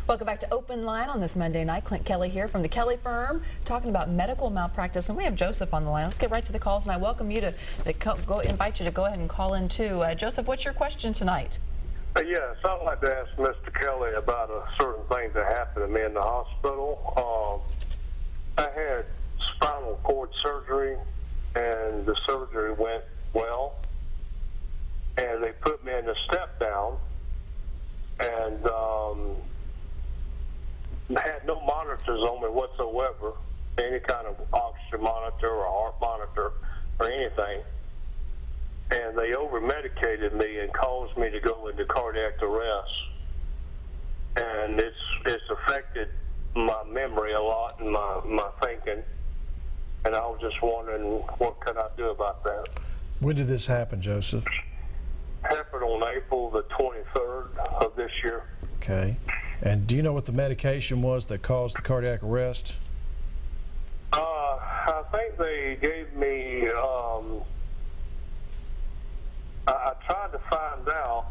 Welcome back to Open Line on this Monday night. Clint Kelly here from the Kelly firm, talking about medical malpractice, and we have Joseph on the line. Let's get right to the calls, and I welcome you to invite you to go ahead and call in too. Joseph, what's your question tonight? Yes, I'd like to ask Mr. Kelly about a certain thing that happened to me in the hospital. I had spinal cord surgery, and the surgery went well, and they put me in a step down, and had no monitors on me whatsoever, any kind of oxygen monitor or heart monitor or anything. And they over-medicated me and caused me to go into cardiac arrest. And it's affected my memory a lot and my thinking. And I was just wondering, what can I do about that? When did this happen, Joseph? Happened on April the 23rd of this year. Okay. And do you know what the medication was that caused the cardiac arrest? I think they gave me, I tried to find out,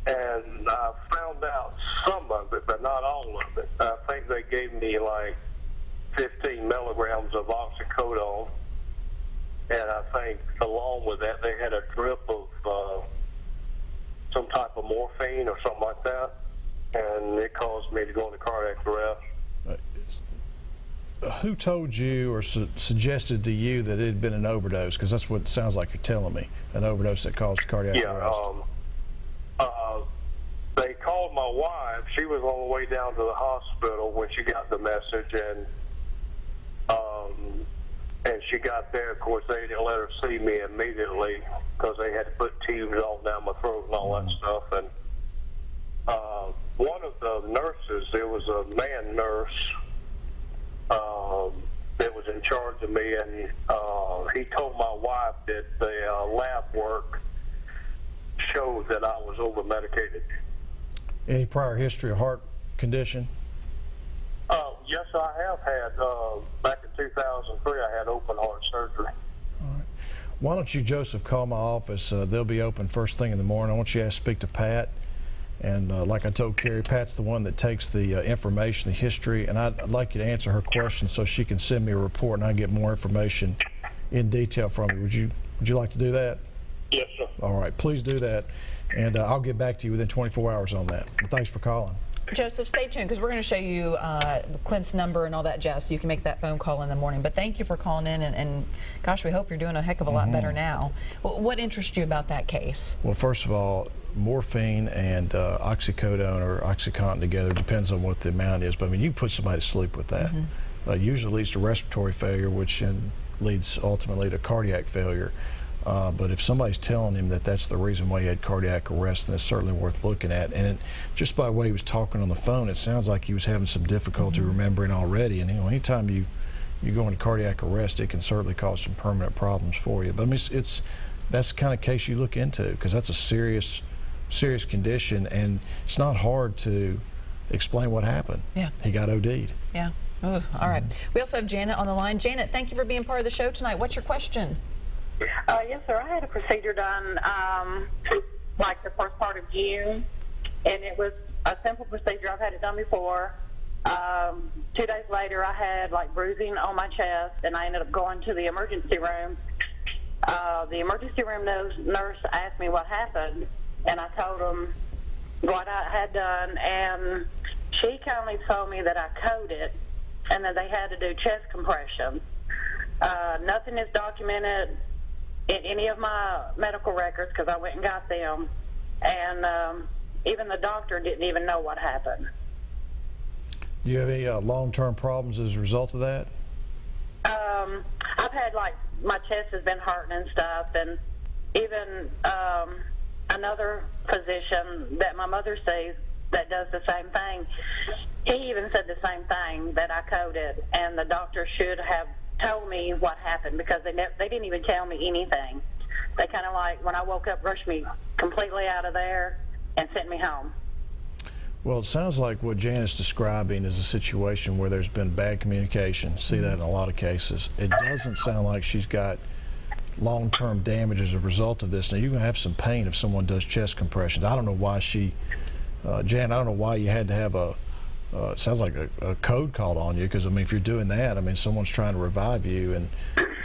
and I found out some of it, but not all of it. I think they gave me like 15 milligrams of oxycodone, and I think along with that they had a drip of some type of morphine or something like that, and it caused me to go into cardiac arrest. Who told you or suggested to you that it had been an overdose? Because that's what it sounds like you're telling me, an overdose that caused cardiac arrest. They called my wife. She was on the way down to the hospital when she got the message, and she got there. Of course, they didn't let her see me immediately because they had to put tubes all down my throat and all that stuff. And one of the nurses, there was a man nurse that was in charge of me, and he told my wife that the lab work showed that I was over-medicated. Any prior history of heart condition? Yes, I have had. Back in 2003, I had open heart surgery. All right. Why don't you, Joseph, call my office? They'll be open first thing in the morning. I want you to speak to Pat. And like I told Carrie, Pat's the one that takes the information, the history, and I'd like you to answer her questions so she can send me a report and I can get more information in detail from you. Would you like to do that? Yes, sir. All right, please do that, and I'll get back to you within 24 hours on that. Well, thanks for calling. Joseph, stay tuned because we're going to show you Clint's number and all that jazz so you can make that phone call in the morning. But thank you for calling in, and gosh, we hope you're doing a heck of a lot better now. What interests you about that case? Well, first of all, morphine and oxycodone or OxyContin together, depends on what the amount is, but I mean, you put somebody to sleep with that. Usually leads to respiratory failure, which leads ultimately to cardiac failure. But if somebody's telling him that that's the reason why he had cardiac arrest, then it's certainly worth looking at. And just by the way he was talking on the phone, it sounds like he was having some difficulty remembering already. And anytime you go into cardiac arrest, it can certainly cause some permanent problems for you. But I mean, that's the kind of case you look into, because that's a serious condition, and it's not hard to explain what happened. Yeah. He got OD'd. Yeah. Ooh, all right. We also have Janet on the line. Janet, thank you for being part of the show tonight. What's your question? Yes, sir. I had a procedure done like the first part of June, and it was a simple procedure. I've had it done before. 2 days later, I had like bruising on my chest, and I ended up going to the emergency room. The emergency room nurse asked me what happened, and I told them what I had done, and she kindly told me that I coded and that they had to do chest compression. Nothing is documented in any of my medical records because I went and got them, and even the doctor didn't even know what happened. Do you have any long-term problems as a result of that? I've had, like, my chest has been hurting and stuff, and even another physician that my mother sees that does the same thing, he even said the same thing, that I coded, and the doctor should have told me what happened because they didn't even tell me anything. They kind of, like, when I woke up, rushed me completely out of there and sent me home. Well, it sounds like what Janice is describing is a situation where there's been bad communication. See that in a lot of cases. It doesn't sound like she's got long-term damage as a result of this. Now, you're going to have some pain if someone does chest compressions. I don't know why Jan, I don't know why you had to have it sounds like a code called on you, because, I mean, if you're doing that, I mean, someone's trying to revive you, and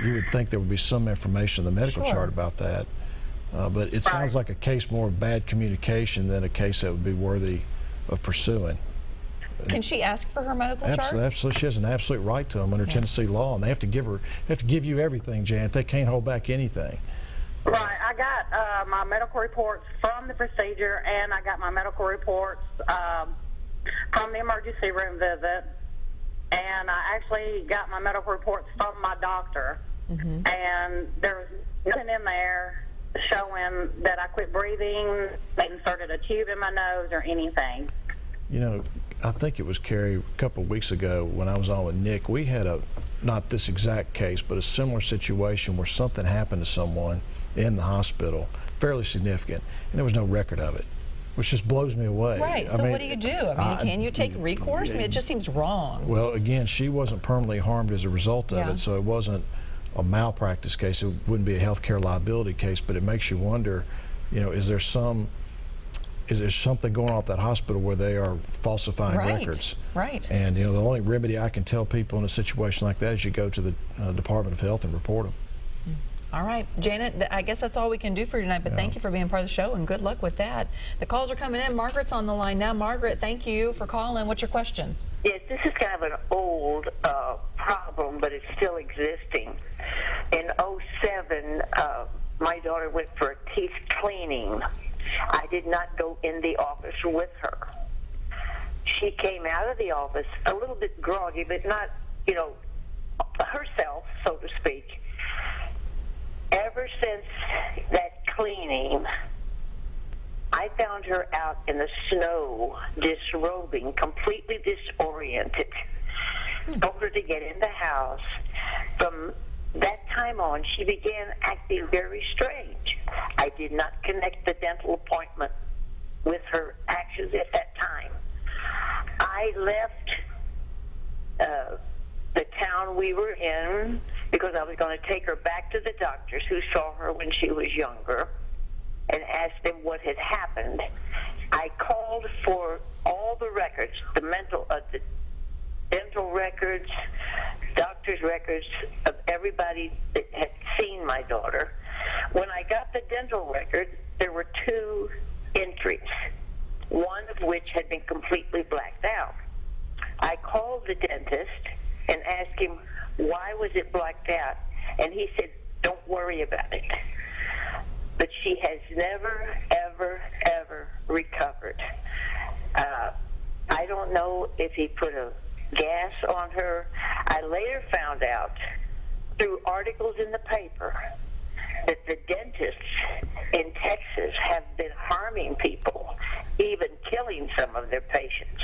you would think there would be some information in the medical chart about that. But it sounds like a case more of bad communication than a case that would be worthy of pursuing. Can she ask for her medical chart? Absolutely, she has an absolute right to them under Tennessee law, and they have to give you everything, Janet. They can't hold back anything. Right. I got my medical reports from the procedure, and I got my medical reports from the emergency room visit, and I actually got my medical reports from my doctor, and there was nothing in there showing that I quit breathing, they inserted a tube in my nose or anything. You know, I think it was, Carrie, a couple of weeks ago when I was on with Nick, we had not this exact case, but a similar situation where something happened to someone in the hospital, fairly significant, and there was no record of it, which just blows me away. Right, so what do you do? I mean, can you take recourse? I mean, it just seems wrong. Well, again, she wasn't permanently harmed as a result of it, so it wasn't a malpractice case. It wouldn't be a healthcare liability case, but it makes you wonder, you know, is there something going on at that hospital where they are falsifying records? Right. And, you know, the only remedy I can tell people in a situation like that is you go to the Department of Health and report them. All right, Janet, I guess that's all we can do for you tonight, but thank you for being part of the show, and good luck with that. The calls are coming in. Margaret's on the line now. Margaret, thank you for calling. What's your question? Yes, this is kind of an old problem, but it's still existing. In 2007, my daughter went for a teeth cleaning. I did not go in the office with her. She came out of the office a little bit groggy, but not, you know, herself, so to speak. Ever since that cleaning, I found her out in the snow, disrobing, completely disoriented. Told her to get in the house. From that time on, she began acting very strange. I did not connect the dental appointment with her actions at that time. I left the town we were in because I was going to take her back to the doctors who saw her when she was younger and asked them what had happened. I called for all the records, the dental records, doctor's records of everybody that had seen my daughter. When I got the dental record, there were 2 entries, one of which had been completely blacked out. I called the dentist and asked him, why was it blacked out? And he said, don't worry about it. But she has never, ever, ever recovered. I don't know if he put a gas on her. I later found out through articles in the paper that the dentists in Texas have been harming people, even killing some of their patients.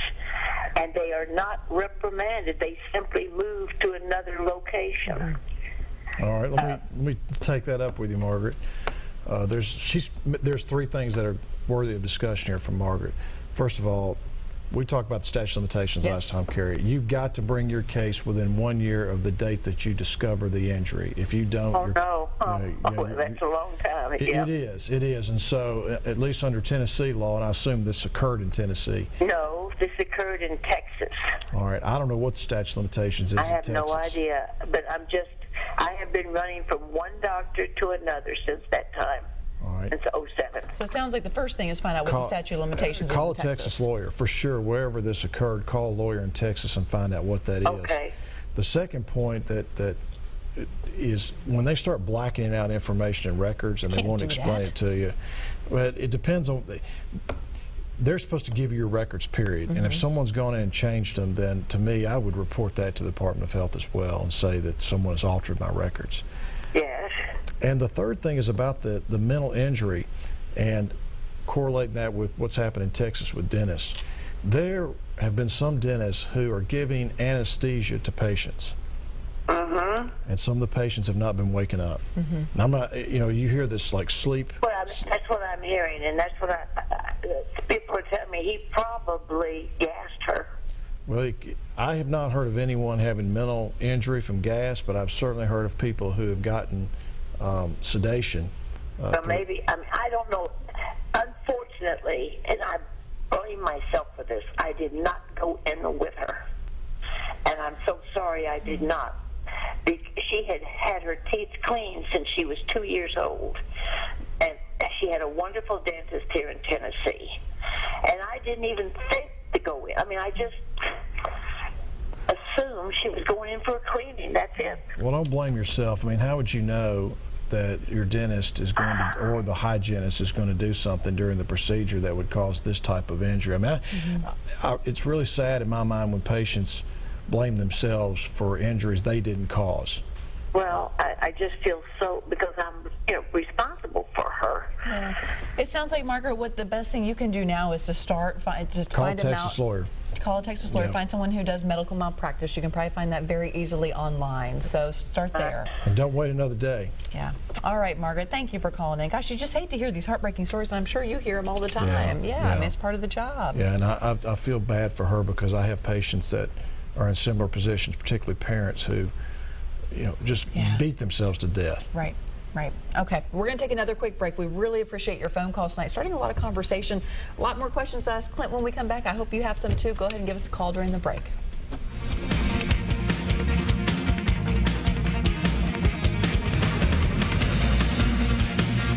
And they are not reprimanded. They simply move to another location. All right, let me take that up with you, Margaret. There's 3 things that are worthy of discussion here from Margaret. First of all, we talked about the statute of limitations last time, Carrie. You've got to bring your case within 1 year of the date that you discover the injury. If you don't, that's a long time. It is. And so, at least under Tennessee law, and I assume this occurred in Tennessee. No, this occurred in Texas. All right. I don't know what the statute of limitations is in Texas. I have no idea, but I have been running from one doctor to another since that time. All right. Since 2007. So it sounds like the first thing is find out what the statute of limitations is Call in a Texas lawyer, for sure. Wherever this occurred, call a lawyer in Texas and find out what that is. Okay. The second point that is when they start blacking out information in records and they won't explain it to you, but it depends on. They're supposed to give you your records, period. And if someone's gone in and changed them, then to me, I would report that to the Department of Health as well and say that someone has altered my records. Yes. And the third thing is about the mental injury and correlating that with what's happened in Texas with dentists. There have been some dentists who are giving anesthesia to patients. And some of the patients have not been waking up. Now, I'm not, you hear this like sleep. Well, that's what I'm hearing, and that's what people are telling me. He probably gassed her. Well, I have not heard of anyone having mental injury from gas, but I've certainly heard of people who have gotten sedation. So maybe, I mean, I don't know. Unfortunately, and I blame myself for this, I did not go in with her. And I'm so sorry I did not. She had had her teeth cleaned since she was 2 years old. And she had a wonderful dentist here in Tennessee. And I didn't even think to go in. I mean, I just assumed she was going in for a cleaning. That's it. Well, don't blame yourself. I mean, how would you know that your dentist is going to, or the hygienist is going to do something during the procedure that would cause this type of injury? I mean, it's really sad in my mind when patients blame themselves for injuries they didn't cause. Well, I just feel so, because I'm responsible for her. Yeah. It sounds like, Margaret, what the best thing you can do now is to Call a Texas lawyer. Call a Texas lawyer. Yeah. Find someone who does medical malpractice. You can probably find that very easily online. So start there. And don't wait another day. Yeah. All right, Margaret. Thank you for calling in. Gosh, you just hate to hear these heartbreaking stories, and I'm sure you hear them all the time. Yeah. I mean, it's part of the job. Yeah, and I feel bad for her because I have patients that are in similar positions, particularly parents who, just beat themselves to death. Right. Right. Okay. We're going to take another quick break. We really appreciate your phone calls tonight. Starting a lot of conversation, a lot more questions to ask Clint when we come back. I hope you have some too. Go ahead and give us a call during the break.